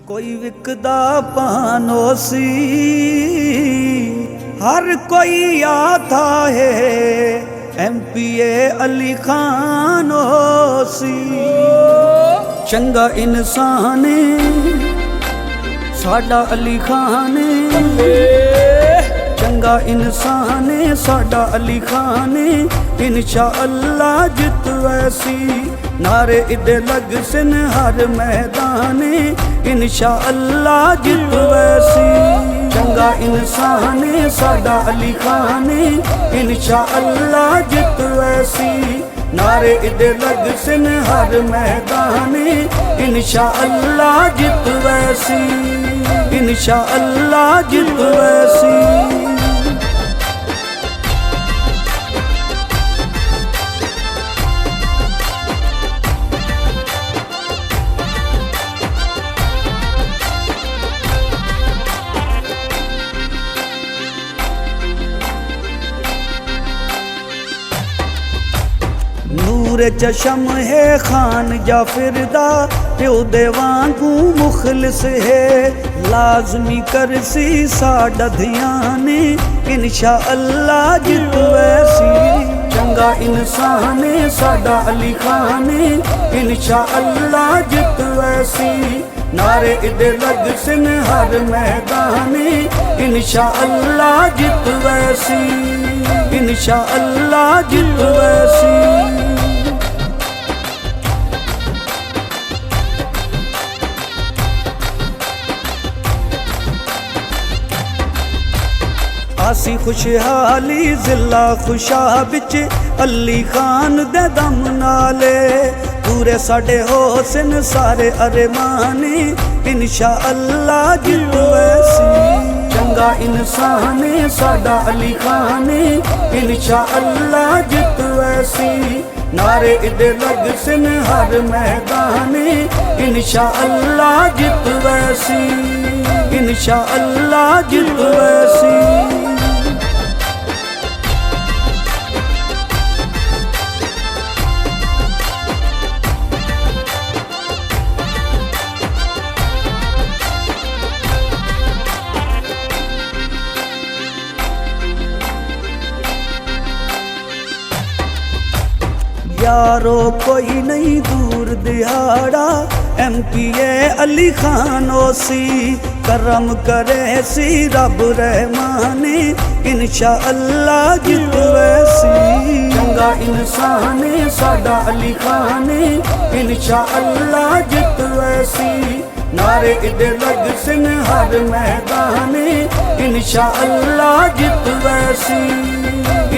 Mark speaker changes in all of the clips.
Speaker 1: कोई विकदा पानोसी, हर कोई आता है MPA अली खान ओसी। चंगा इंसान साडा अली खान, चंगा इंसान साडा अली खान, इंशाअल्लाह जितवैसी। नारे इदे लग सिन हर मैदान, इंशाअल्लाह जितवैसी। चंगा इंसान साडा अली खान, इंशाअल्लाह जितवैसी। नारे इदे लग सिन हर मैदान, इंशाअल्लाह जितवैसी, इंशाअल्लाह जितवैसी। नूर चशम है खान जाफिर दा, प्यो दे वांगू मुखलिस है। लाजमी करसी साडा ध्यान, इंशाअल्लाह जितवैसी। चंगा इंसान साडा अली खान, इंशाअल्लाह जितवैसी। नारे इदे लग सिन हर मैदान, इंशाअल्लाह जितवैसी, इंशाअल्लाह जितवैसी। आसी खुशहाली जिला खुशा बिच अली खान दे दम नाले। पूरे साडे होसन सारे अरमान, इंशाअल्लाह जितवैसी। चंगा इंसान साडा अली खान, इंशाअल्लाह जितवैसी। नारे इदे लग सिन हर मैदान, इंशाअल्लाह जितवैसी, इंशाअल्लाह जितवैसी। यारो कोई नहीं दूर दिहाड़ा, MPA अली खान ओसी। करम करे सी रब रहमान, इंशाअल्लाह जितवैसी। चंगा इंसान साडा अली खान, इंशाअल्लाह जितवैसी। नारे इदे लग सिन हर मैदान, इंशाअल्लाह जितवैसी,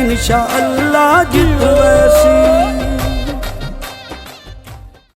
Speaker 1: इंशाअल्लाह जितवैसी।